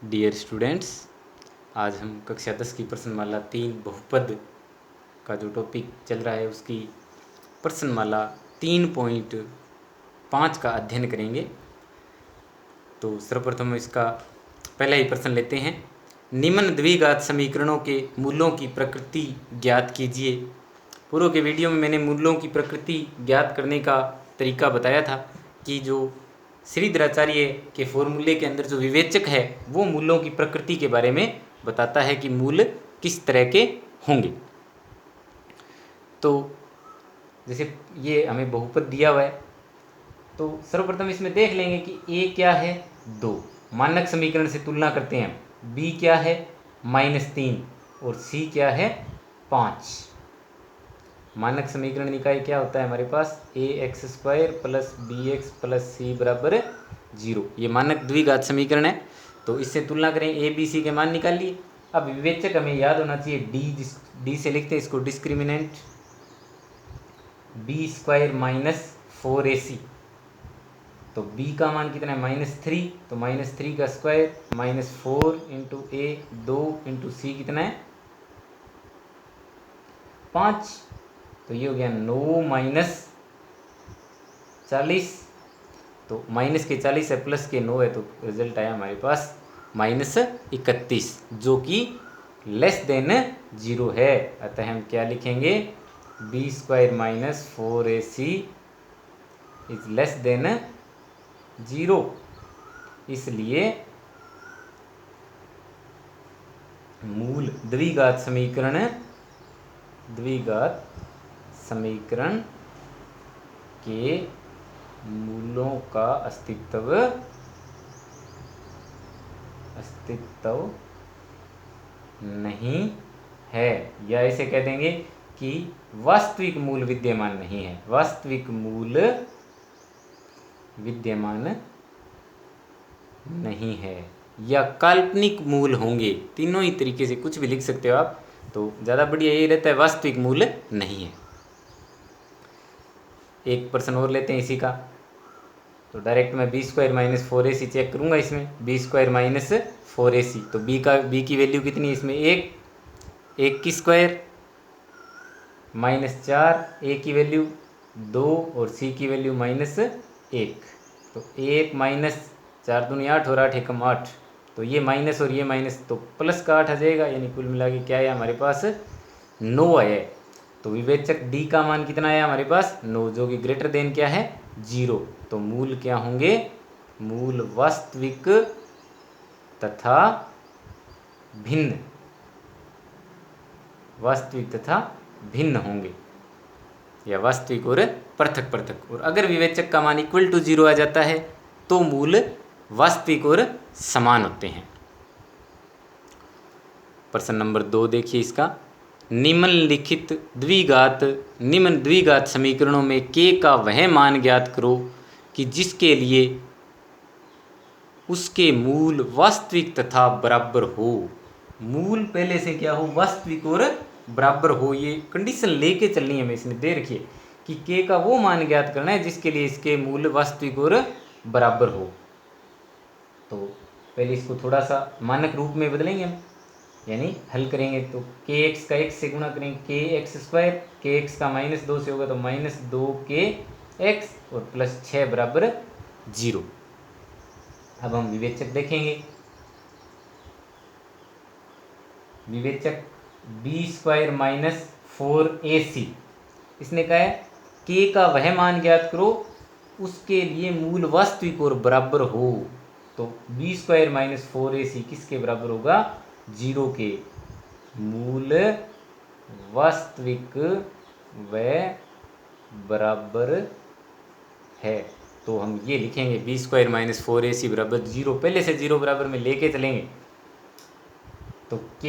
Dear students, आज हम कक्षा 10 की प्रश्नमाला 3 बहुपद का जो टॉपिक चल रहा है उसकी प्रश्नमाला 3.5 का अध्ययन करेंगे। तो सर्वप्रथम इसका पहला ही प्रश्न लेते हैं। निम्न द्विघात समीकरणों के मूलों की प्रकृति ज्ञात कीजिए। पूर्व के वीडियो में मैंने मूलों की प्रकृति ज्ञात करने का तरीका बताया था कि जो श्रीधराचार्य के फॉर्मूले के अंदर जो विवेचक है वो मूलों की प्रकृति के बारे में बताता है कि मूल किस तरह के होंगे। तो जैसे ये हमें बहुपद दिया हुआ है, तो सर्वप्रथम इसमें देख लेंगे कि ए क्या है 2, मानक समीकरण से तुलना करते हैं। बी क्या है -3 और सी क्या है 5। मानक समीकरण निकाय क्या होता है हमारे पास, ax² + bx + c बराबर 0। ये मानक द्विघात समीकरण है। तो इससे तुलना करें, ए बी सी के मान निकाल लिए। अब विवेचक हमें याद होना चाहिए डी से लिखते हैं इसको डिस्क्रिमिनेंट b² - 4ac। तो b का मान कितना है -3, तो -3 का स्क्वायर -4 × a 2 × c कितना है 5। तो ये हो गया 9 - 40। तो माइनस के 40 है, प्लस के 9 है, तो रिजल्ट आया हमारे पास -31, जो कि <0 है। अतः हम क्या लिखेंगे, b² - 4ac > 0। इसलिए मूल द्विघात समीकरण के मूलों का अस्तित्व नहीं है, या ऐसे कह देंगे कि वास्तविक मूल विद्यमान नहीं है। वास्तविक मूल विद्यमान नहीं है या काल्पनिक मूल होंगे, तीनों ही तरीके से कुछ भी लिख सकते हो आप। तो ज़्यादा बढ़िया यही रहता है, वास्तविक मूल नहीं है। एक प्रश्न और लेते हैं इसी का। तो डायरेक्ट मैं b² - 4ac चेक करूंगा। इसमें b² - 4ac, तो b की वैल्यू कितनी है इसमें, 1 की स्क्वायर -4, a की वैल्यू 2 और c की वैल्यू -1। तो 1 - 4 दूनी 8 और 8 एकम 8, तो ये माइनस और ये माइनस, तो प्लस का 8 आ जाएगा। यानी कुल मिला के क्या है हमारे पास 9 है। तो विवेचक d का मान कितना है हमारे पास 9, जो कि ग्रेटर देन क्या है 0। तो मूल क्या होंगे, मूल वास्तविक तथा भिन्न होंगे, या वास्तविक और पृथक। और अगर विवेचक का मान = 0 आ जाता है तो मूल वास्तविक और समान होते हैं। प्रश्न नंबर 2 देखिए इसका। निम्न द्विघात समीकरणों में k का वह मान ज्ञात करो कि जिसके लिए उसके मूल वास्तविक तथा बराबर हो। मूल पहले से क्या हो, वास्तविक और बराबर हो। ये कंडीशन लेके चलनी है, हमें इसमें दे रखिए कि k का वो मान ज्ञात करना है जिसके लिए इसके मूल वास्तविक और बराबर हो। तो पहले इसको थोड़ा सा मानक रूप में बदलेंगे हम, यानी हल करेंगे। तो kx का x से गुणा करेंगे, kx², kx का -2 से होगा तो -2kx और +6 बराबर 0। अब हम विवेचक देखेंगे। विवेचक b² - 4ac, इसने कहा है k का वह मान ज्ञात करो उसके लिए मूल वास्तविक और बराबर हो। तो b² - 4ac किसके बराबर होगा, 0 के। मूल वास्तविक व बराबर है। तो हम ये लिखेंगे b² - 4ac बराबर 0। पहले से 0 बराबर में लेके चलेंगे। तो k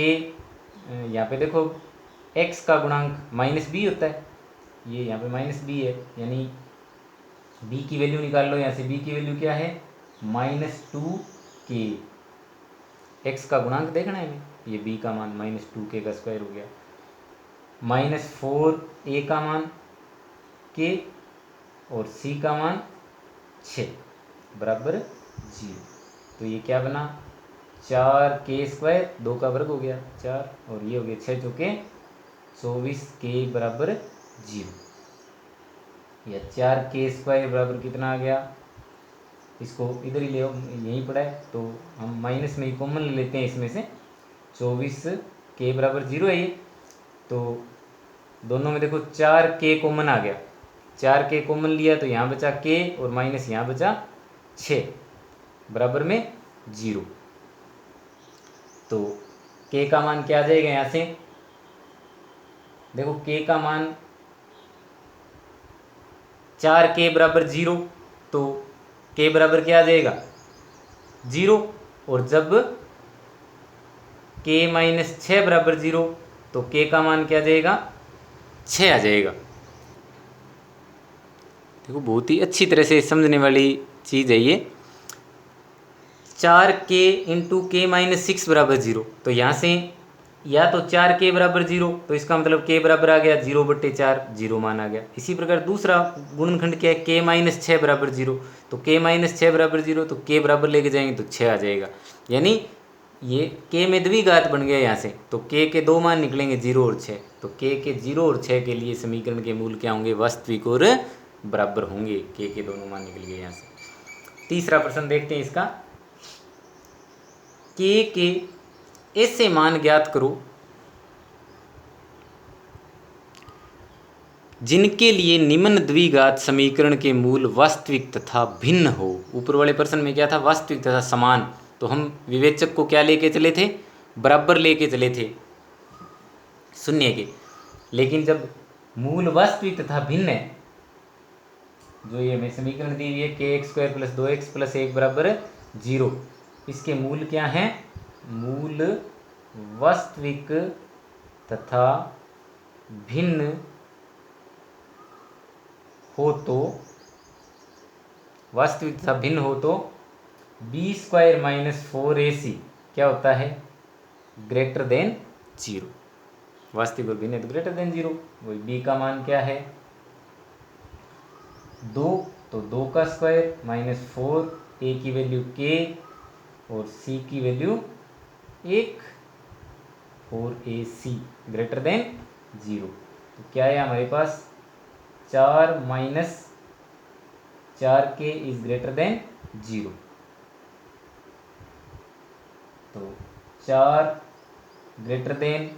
यहाँ पे देखो x का गुणांक -b होता है, ये यहाँ पे -b है, यानी b की वैल्यू निकाल लो। यहाँ से b की वैल्यू क्या है -2k। x का गुणांक देखना है हमें, ये b का मान -2k का स्क्वायर हो गया, -4a का मान k और c का मान 6 बराबर 0। तो ये क्या बना 4k², 2 का वर्ग हो गया 4, और ये हो गया 6 चौके 24, k बराबर 0, या 4k² बराबर कितना आ गया, इसको इधर ही ले आओ, यहीं पड़ा है तो हम माइनस में ही कॉमन ले लेते हैं इसमें से, 24k बराबर 0 है ये, तो दोनों में देखो 4k कॉमन आ गया, 4k कॉमन लिया तो यहाँ बचा k और माइनस यहाँ बचा 6 बराबर में 0, तो k का मान क्या आ जाएगा यहाँ से, देखो k का मान 4k बराबर 0, तो k बराबर क्या आ जाएगा 0, और जब k माइनस 6 बराबर 0, तो k का मान क्या आ जाएगा 6 आ जाएगा। देखो बहुत ही अच्छी तरह से समझने वाली चीज़ है ये। 4k इंटू के माइनस 6 बराबर 0, तो यहाँ से या तो 4k बराबर 0, तो इसका मतलब k बराबर आ गया 0/4, 0 मान आ गया। इसी प्रकार दूसरा गुणनखंड क्या है, k माइनस 6 बराबर 0, तो k माइनस 6 बराबर 0, तो k बराबर लेके जाएंगे तो 6 आ जाएगा, यानी ये k में द्विघात बन गया यहाँ से, तो k के दो मान निकलेंगे 0 और 6, तो k के 0 और 6 के लिए समीकरण के मूल क्या होंगे, वास्तविक और बराबर होंगे, k के दोनों मान निकल गए यहाँ से। तीसरा प्रश्न देखते हैं इसका, k के ऐसे मान ज्ञात करो जिनके लिए निम्न द्विघात समीकरण के मूल वास्तविक तथा भिन्न हो। ऊपर वाले प्रश्न में क्या था, वास्तविक तथा समान, तो हम विवेचक को क्या लेके चले थे, बराबर लेके चले थे शून्य के, लेकिन जब मूल वास्तविक तथा भिन्न है, जो ये हमें समीकरण दी हुई है kx² + 2x + 1 बराबर 0, इसके मूल क्या हैं, मूल वास्तविक तथा भिन्न हो तो, वास्तविक तथा भिन्न हो तो b² - 4ac क्या होता है, ग्रेटर देन 0, वास्तविक और भिन्न है तो ग्रेटर देन 0, वही b का मान क्या है 2, तो 2 का स्क्वायर -4, a की वैल्यू k और c की वैल्यू 1, 4ac ग्रेटर देन 0, तो क्या है हमारे पास 4 - 4k इज ग्रेटर देन 0, तो 4 ग्रेटर देन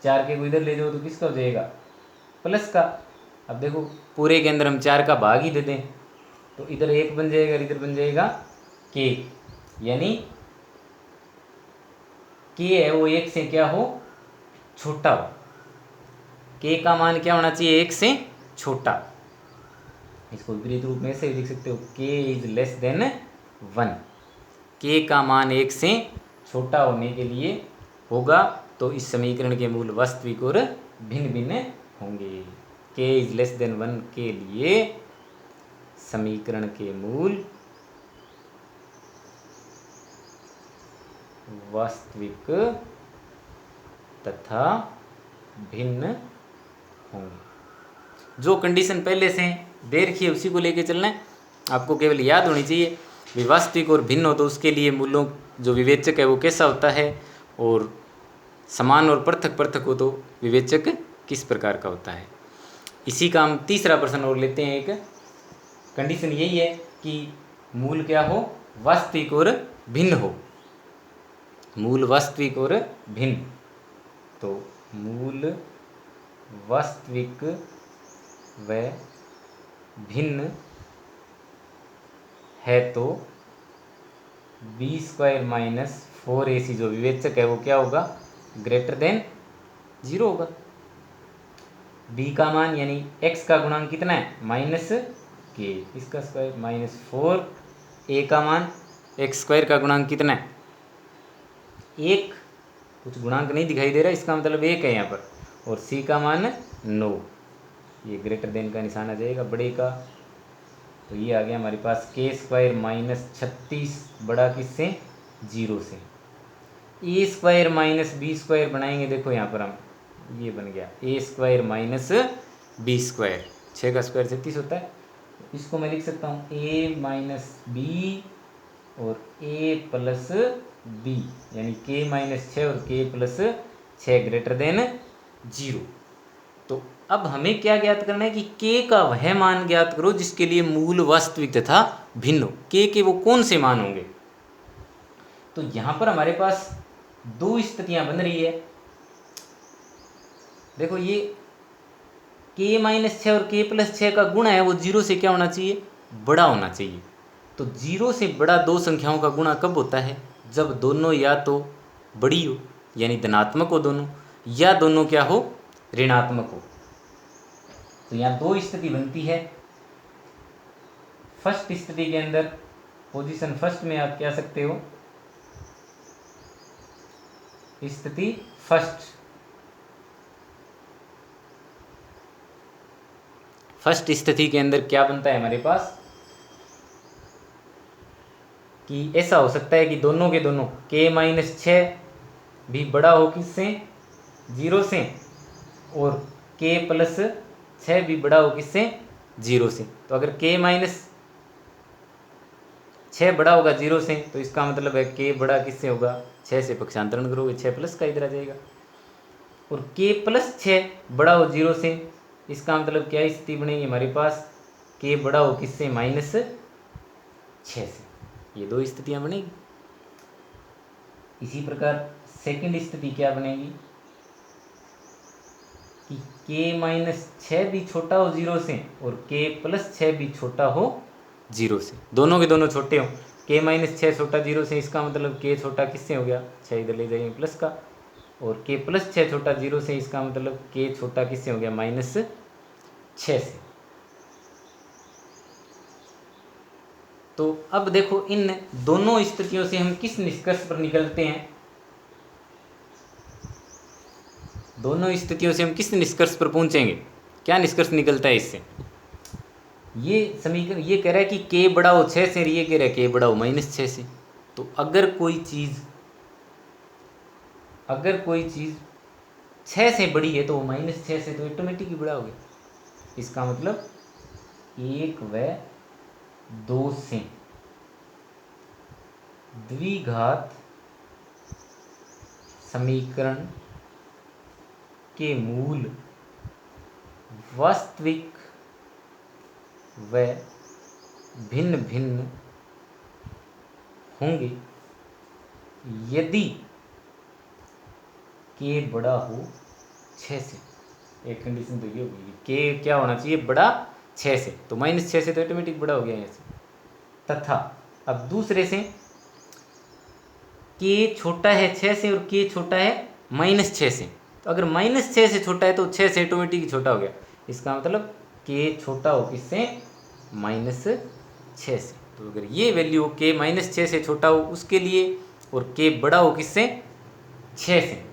4k को इधर ले जाओ तो किसका हो जाएगा, प्लस का। अब देखो पूरे के अंदर हम 4 का भाग ही दे दें तो इधर 1 बन जाएगा, इधर बन जाएगा k, यानी k है वो 1 से क्या हो, छोटा हो, k का मान क्या होना चाहिए, 1 से छोटा। इसको विपरीत रूप में ऐसे लिख सकते हो, k is less than 1, k का मान 1 से छोटा होने के लिए होगा, तो इस समीकरण के मूल वास्तविक और भिन्न भिन्न होंगे। k इज लेस देन 1 के लिए समीकरण के मूल वास्तविक तथा भिन्न होंगे। जो कंडीशन पहले से दे रखी है उसी को लेके चलना है, आपको केवल याद होनी चाहिए। वास्तविक और भिन्न हो तो उसके लिए मूलों जो विवेचक है वो कैसा होता है, और समान और पृथक पृथक हो तो विवेचक किस प्रकार का होता है। इसी का हम तीसरा प्रश्न और लेते हैं। एक कंडीशन यही है कि मूल क्या हो, वास्तविक और भिन्न हो, मूल वास्तविक और भिन्न, तो मूल वास्तविक व भिन्न है तो b² - 4ac जो विवेचक है वो क्या होगा, ग्रेटर देन 0 होगा। b का मान यानी x का गुणांक कितना है, -k, इसका स्क्वायर -4, a का मान x² का गुणांक कितना है 1, कुछ गुणांक नहीं दिखाई दे रहा, इसका मतलब 1 है यहाँ पर, और c का मान 9, ये ग्रेटर देन का निशान आ जाएगा बड़े का, तो ये आ गया हमारे पास k² - 36 बड़ा किससे, 0 से। a² - b² बनाएंगे, देखो यहाँ पर हम ये बन गया a² - b², 6 का स्क्वायर 36 होता है, इसको मैं लिख सकता हूँ a - b और a प्लस बी, यानी k माइनस 6 और k प्लस 6 ग्रेटर देन 0। तो अब हमें क्या ज्ञात करना है कि k का वह मान ज्ञात करो जिसके लिए मूल वास्तविक तथा भिन्न हो। k के वो कौन से मान होंगे? तो यहाँ पर हमारे पास दो स्थितियाँ बन रही है। देखो, ये k माइनस 6 और k प्लस 6 का गुणा है वो 0 से क्या होना चाहिए? बड़ा होना चाहिए। तो 0 से बड़ा दो संख्याओं का गुणा कब होता है? जब दोनों या तो बड़ी हो, यानी धनात्मक हो दोनों, या दोनों क्या हो? ऋणात्मक हो। तो यहाँ दो स्थिति बनती है। फर्स्ट स्थिति के अंदर पोजीशन फर्स्ट में आप क्या सकते हो? स्थिति फर्स्ट स्थिति के अंदर क्या बनता है हमारे पास कि ऐसा हो सकता है कि दोनों के दोनों k माइनस 6 भी बड़ा हो किससे? 0 से, और k प्लस 6 भी बड़ा हो किससे? 0 से। तो अगर k माइनस 6 बड़ा होगा 0 से, तो इसका मतलब है k बड़ा किससे होगा? 6 से पक्षांतरण करोगे 6 प्लस का इधर आ जाएगा। और k प्लस 6 बड़ा हो 0 से, इसका मतलब क्या स्थिति बनेगी हमारे पास? k बड़ा हो किससे? माइनस 6 से। ये दो स्थितियां बनेगी। इसी प्रकार सेकंड स्थिति क्या बनेगी कि k माइनस 6 भी छोटा हो 0 से और k प्लस 6 भी छोटा हो 0 से। दोनों के दोनों छोटे हो। k माइनस 6 छोटा 0 से, इसका मतलब k छोटा किससे हो गया? 6 इधर ले जाएंगे प्लस का। और k प्लस 6 छोटा 0 से, इसका मतलब k छोटा किससे हो गया? माइनस 6 से। तो अब देखो, इन दोनों स्थितियों से हम किस निष्कर्ष पर निकलते हैं? दोनों स्थितियों से हम किस निष्कर्ष पर पहुंचेंगे? क्या निष्कर्ष निकलता है इससे? ये समीकरण ये कह रहा है कि k बड़ा हो 6 से, ये कह रहा है k बड़ा हो माइनस 6 से। तो अगर कोई चीज़ 6 से बड़ी है तो वो माइनस 6 से तो ऑटोमेटिक ही बड़ा हो गया। इसका मतलब 1 व 2 से द्विघात समीकरण के मूल वास्तविक व भिन्न भिन्न होंगे यदि k बड़ा हो 6 से। एक कंडीशन तो ये होगी, k क्या होना चाहिए? बड़ा 6 से। तो माइनस 6 से तो ऑटोमेटिक बड़ा हो गया यहाँ से। तथा अब दूसरे से k छोटा है 6 से और k छोटा है माइनस 6 से। तो अगर माइनस 6 से छोटा है तो 6 से ऑटोमेटिक ही छोटा हो गया। इसका मतलब k छोटा हो किससे? माइनस 6 से। तो अगर ये वैल्यू k माइनस 6 से छोटा हो उसके लिए, और k बड़ा हो किससे? 6 से,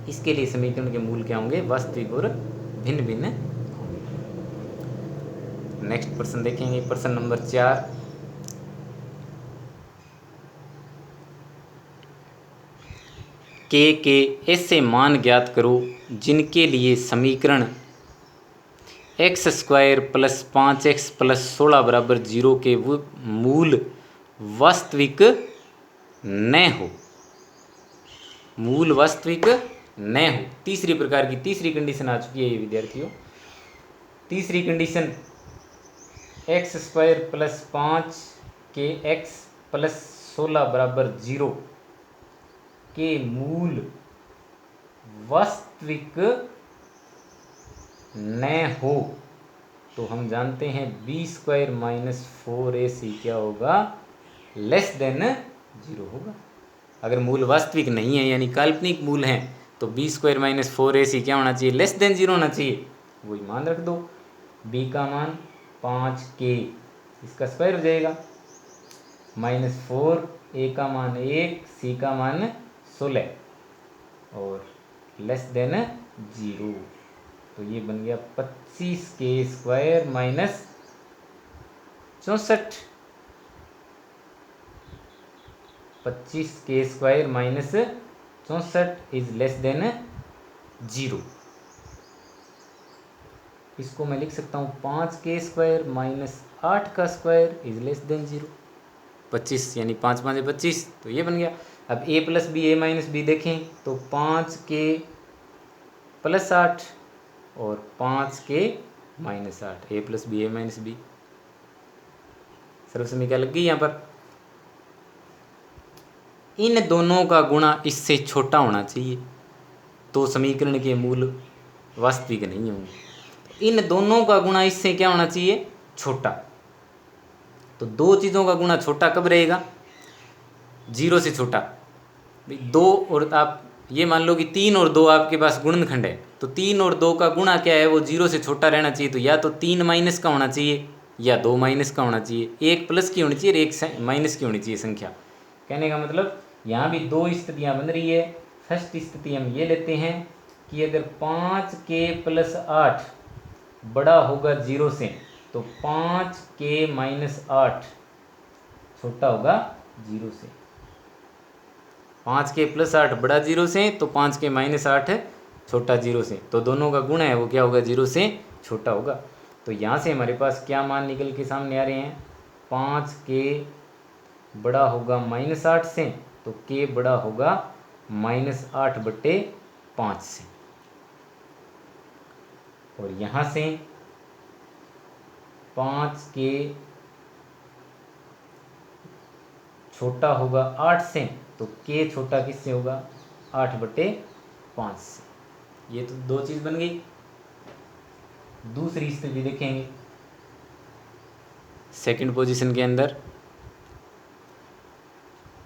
इसके लिए समीकरण के मूल क्या होंगे? वास्तविक और भिन्न भिन्न होंगे। नेक्स्ट प्रश्न देखेंगे, प्रश्न नंबर 4। के ऐसे मान ज्ञात करो जिनके लिए समीकरण x square plus 5x plus 16 बराबर 0 के मूल वास्तविक न हो। मूल वास्तविक न हो। तीसरी प्रकार की तीसरी कंडीशन आ चुकी है ये विद्यार्थियों। तीसरी कंडीशन एक्स स्क्वायर प्लस 5 के एक्स प्लस 16 बराबर 0 के मूल वास्तविक न हो। तो हम जानते हैं बी स्क्वायर माइनस 4ac क्या होगा? लेस देन 0 होगा। अगर मूल वास्तविक नहीं है यानी काल्पनिक मूल हैं तो बी स्क्वायर माइनस 4ac क्या होना चाहिए? लेस देन 0 होना चाहिए। वही मान रख दो। b का मान 5k, इसका स्क्वायर हो जाएगा, माइनस 4, a का मान 1, c का मान 16 और लेस देन 0। तो ये बन गया 25k square minus 64। 25k square minus 64 is less than 0। इसको मैं लिख सकता हूँ 5k स्क्वायर माइनस 8 का स्क्वायर इज लेस देन 0। 25 यानी 5 5 25, तो ये बन गया। अब a plus B A minus B देखें तो 5k प्लस 8 और 5k minus 8, a plus B A minus B, सर्व समीकरण लग गई यहाँ पर। इन दोनों का गुणा इससे छोटा होना चाहिए तो समीकरण के मूल वास्तविक नहीं होंगे। इन दोनों का गुणा इससे क्या होना चाहिए, छोटा। तो दो चीज़ों का गुणा छोटा कब रहेगा, 0 से छोटा। भाई 2 और आप ये मान लो कि 3 और 2 आपके पास गुणनखंड है, तो 3 और 2 का गुणा क्या है, वो 0 से छोटा रहना चाहिए। तो या तो 3 माइनस का होना चाहिए या 2 माइनस का होना चाहिए, एक प्लस की होनी चाहिए और एक माइनस की होनी चाहिए संख्या। कहने का मतलब यहाँ भी दो स्थितियाँ बन रही है। फर्स्ट स्थिति हम ये लेते हैं कि अगर 5k प्लस 8 बड़ा होगा 0 से तो 5k माइनस 8 छोटा होगा 0 से। 5k प्लस 8 बड़ा 0 से तो 5k माइनस 8 छोटा 0 से, तो दोनों का गुण है वो क्या होगा, 0 से छोटा होगा। तो यहाँ से हमारे पास क्या मान निकल के सामने आ रहे हैं, 5k बड़ा होगा माइनस 8 से तो k बड़ा होगा माइनस 8/5 से। और यहाँ से 5k छोटा होगा 8 से तो k छोटा किससे होगा, 8/5 से। ये तो दो चीज़ बन गई। दूसरी स्थिति देखेंगे सेकंड पोजीशन के अंदर,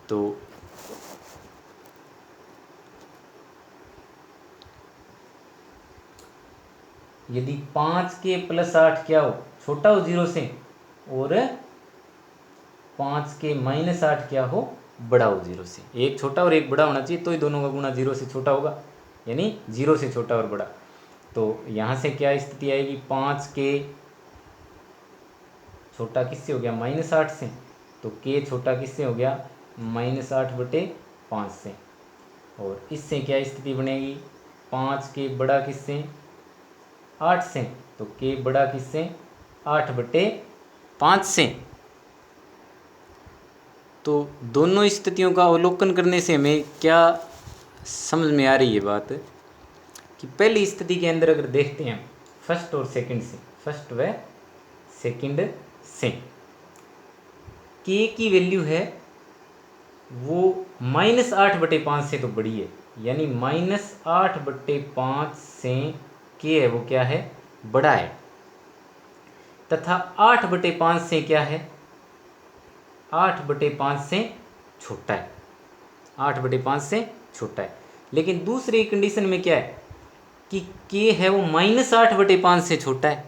तो यदि 5k प्लस 8 क्या हो, छोटा हो 0 से, और 5k माइनस 8 क्या हो, बड़ा हो 0 से। एक छोटा और एक बड़ा होना चाहिए तो ही दोनों का गुणा 0 से छोटा होगा, यानी 0 से छोटा और बड़ा। तो यहाँ से क्या स्थिति आएगी, 5k छोटा किससे हो गया, माइनस 8 से, तो k छोटा किससे हो गया, माइनस 8/5 से। और इससे क्या स्थिति बनेगी, 5k बड़ा किससे, 8 से, तो k बड़ा किससे, 8/5 से। तो दोनों स्थितियों का अवलोकन करने से हमें क्या समझ में आ रही है बात, कि पहली स्थिति के अंदर अगर देखते हैं फर्स्ट और सेकंड से, फर्स्ट व सेकंड से, k की वैल्यू है वो -8/5 से तो बड़ी है, यानी -8/5 से k है वो क्या है, बड़ा है। तथा 8/5 से क्या है, 8/5 से छोटा है, 8/5 से छोटा है। लेकिन दूसरी कंडीशन में क्या है कि k है वो -8/5 से छोटा है,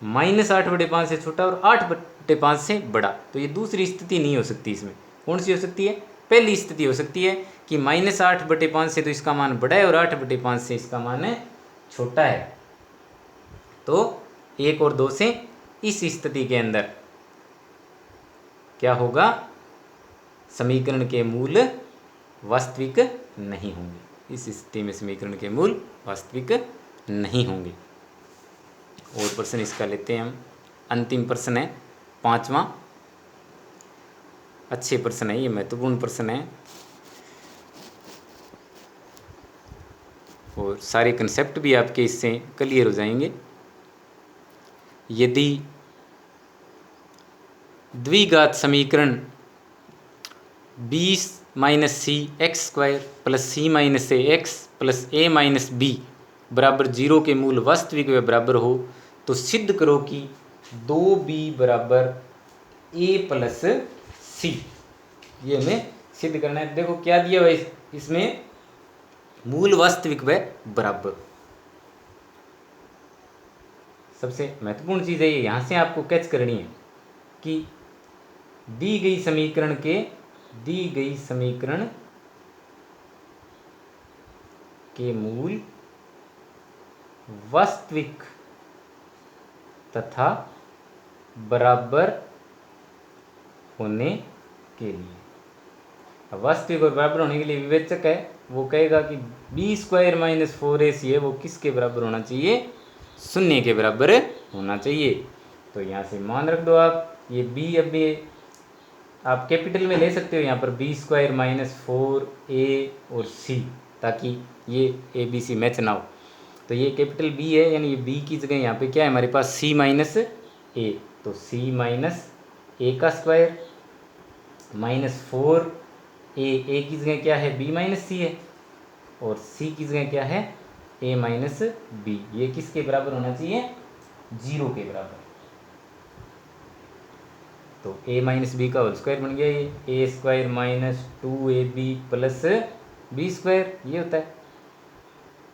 -8/5 से छोटा और 8/5 से बड़ा। तो ये दूसरी स्थिति नहीं हो सकती। इसमें कौन सी हो सकती है, पहली स्थिति हो सकती है कि -8/5 से तो इसका मान बड़ा है और 8/5 से इसका मान छोटा है। तो 1 और 2 से इस स्थिति के अंदर क्या होगा, समीकरण के मूल वास्तविक नहीं होंगे। इस स्थिति में समीकरण के मूल वास्तविक नहीं होंगे। और प्रश्न इसका लेते हैं हम, अंतिम प्रश्न है 5वां। अच्छे प्रश्न है, ये महत्वपूर्ण प्रश्न है और सारे कंसेप्ट भी आपके इससे क्लियर हो जाएंगे। यदि द्विघात समीकरण 20 - c x² + c - a x + a - b बराबर 0 के मूल वास्तविक व बराबर हो तो सिद्ध करो कि 2b बराबर a + c। ये हमें सिद्ध करना है। देखो क्या दिया हुआ इसमें, मूल वास्तविक व बराबर। सबसे महत्वपूर्ण चीज़ है ये, यहाँ से आपको कैच करनी है कि दी गई समीकरण के मूल वास्तविक तथा बराबर होने के लिए, वास्तविक और बराबर होने के लिए विवेचक है वो कहेगा कि b² - 4ac है वो किसके बराबर होना चाहिए, 0 के बराबर होना चाहिए। तो यहाँ से मान रख दो आप, ये b अब ये आप कैपिटल में ले सकते हो यहाँ पर b² माइनस 4a और c, ताकि ये ए बी सी मैच ना हो। तो ये कैपिटल B है, यानी ये B की जगह यहाँ पे क्या है हमारे पास c माइनस ए, तो c माइनस ए का स्क्वायर माइनस 4a की जगह क्या है b माइनस सी है, और c की जगह क्या है a माइनस बी। ये किसके बराबर होना चाहिए? 0 के बराबर। तो a माइनस बी का होल स्क्वायर बन गया ये a² minus 2ab plus b², ये होता है।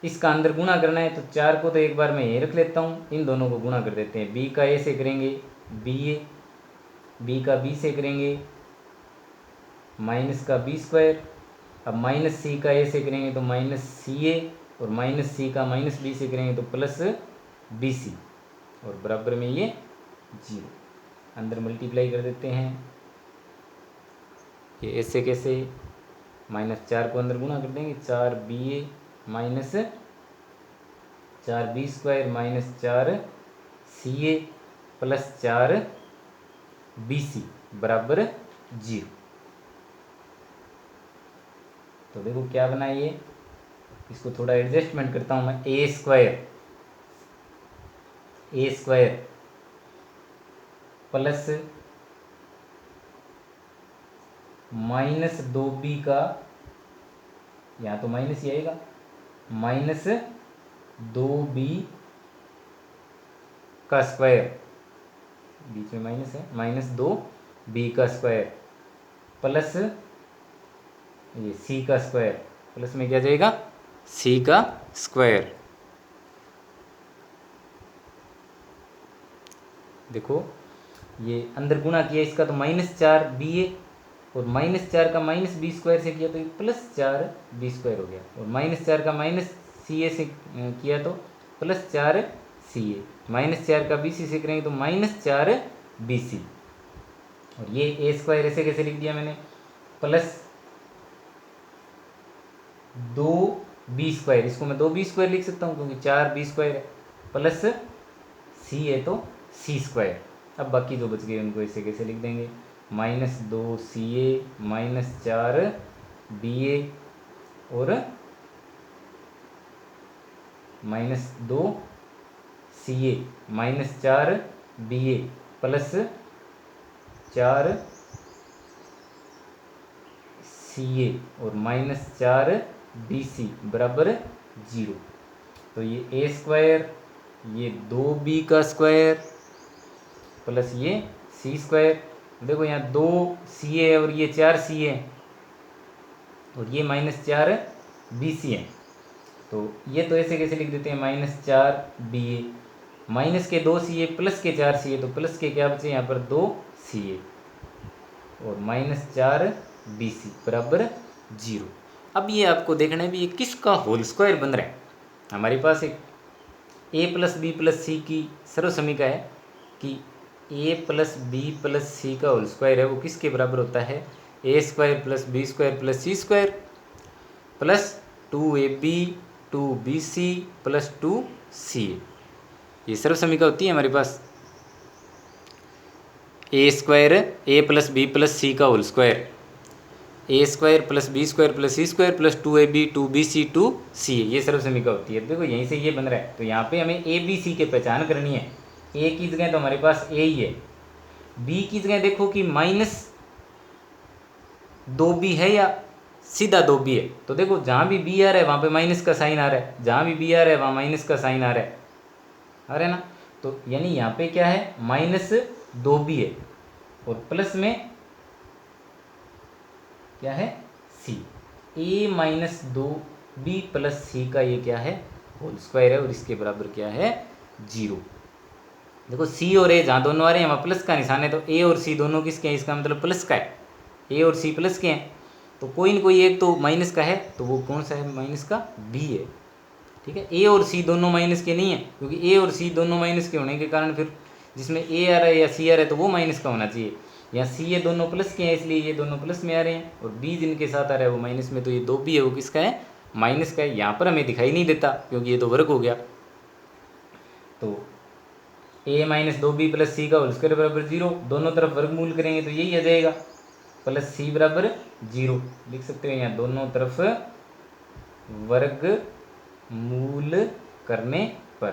इसका अंदर गुणा करना है तो 4 को तो एक बार मैं यहीं रख लेता हूँ, इन दोनों को गुणा कर देते हैं। b का a से करेंगे ba, b का b से करेंगे माइनस का b², अब माइनस c का a से करेंगे तो माइनस ca, और माइनस c का माइनस b से करेंगे तो प्लस bc, और बराबर में ये 0। अंदर मल्टीप्लाई कर देते हैं, ये ऐसे कैसे, -4 को अंदर गुणा कर देंगे, 4ba minus 4b² minus 4ca plus 4bc बराबर 0। तो देखो क्या बना ये, इसको थोड़ा एडजस्टमेंट करता हूँ मैं। a² प्लस माइनस 2b का, यहाँ तो माइनस ही आएगा, माइनस 2b का स्क्वायर, बीच में माइनस है, माइनस 2b का स्क्वायर प्लस ये c का स्क्वायर, प्लस में क्या जाएगा c का स्क्वायर। देखो ये अंदर गुणा किया इसका तो -4ba, और -4 का -b² से किया तो ये +4b² हो गया, और -4 का -ca से किया तो +4ca, -4 का bc से करेंगे तो -4bc, और ये a² ऐसे कैसे लिख दिया मैंने, प्लस 2b², इसको मैं 2b² लिख सकता हूँ क्योंकि 4b² है, प्लस c है तो c²। अब बाकी जो बच गए उनको ऐसे कैसे लिख देंगे, -2ca माइनस 4ba और -2ca minus 4ba plus 4ca और -4bc बराबर 0। तो ये a², ये 2b का स्क्वायर प्लस ये c²। देखो यहाँ 2ca है और ये 4ca है, और ये -4bc है, तो ये तो ऐसे कैसे लिख देते हैं, -4ba, माइनस के 2ca प्लस के 4ca, तो प्लस के क्या बचे यहाँ पर 2ca और -4bc बराबर 0। अब ये आपको देखना है भी ये किसका होल स्क्वायर बन रहा है। हमारे पास एक a + b + c की सर्व समीकरण है कि a + b + c का होल स्क्वायर है वो किसके बराबर होता है, a² + b² + c² plus 2ab 2bc plus 2ca। ये सर्व समीकरण होती है हमारे पास a² a + b + c का whole square, a² + b² + c² plus 2ab 2bc 2ca, ये सर्व समीकरण होती है। देखो यहीं से ये बन रहा है, तो यहाँ पे हमें a b c की पहचान करनी है। a की जगह तो हमारे पास a ही है, b की जगह देखो कि -2b है या सीधा 2b है, तो देखो जहाँ भी b आ रहा है वहाँ पे माइनस का साइन आ रहा है, जहाँ भी b आ रहा है वहाँ माइनस का साइन आ रहा है ना। तो यानी यहाँ पे क्या है, -2b है और प्लस में क्या है c, a - 2b + c का ये क्या है होल स्क्वायर है, और इसके बराबर क्या है 0। देखो c और a जहाँ दोनों आ रहे हैं वहाँ प्लस का निशान है, तो a और c दोनों किसके हैं, इसका मतलब प्लस का है, a और c प्लस के हैं, तो कोई न कोई एक तो माइनस का है, तो वो कौन सा है, माइनस का b है। ठीक है, a और c दोनों माइनस के नहीं है, क्योंकि a और c दोनों माइनस के होने के कारण फिर जिसमें a आ रहा है या c आ रहा है तो वो माइनस का होना चाहिए। यहाँ c ये दोनों प्लस के हैं इसलिए ये दोनों प्लस में आ रहे हैं, और b जिनके साथ आ रहा है वो माइनस में, तो ये 2b है वो किसका है, माइनस का है। यहाँ पर हमें दिखाई नहीं देता क्योंकि ये तो वर्ग हो गया, तो a - 2b + c का होल स्क्वायर बराबर 0, दोनों तरफ वर्गमूल करेंगे तो यही आ जाएगा। प्लस सी बराबर 0 लिख सकते हो। यहाँ दोनों तरफ वर्ग मूल करने पर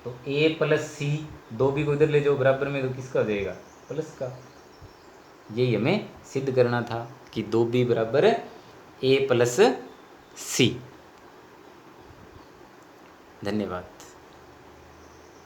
तो a प्लस सी, 2 भी को इधर ले जाओ बराबर में तो किसका हो जाएगा, प्लस का। यही हमें सिद्ध करना था कि 2b बराबर a प्लस सी। धन्यवाद।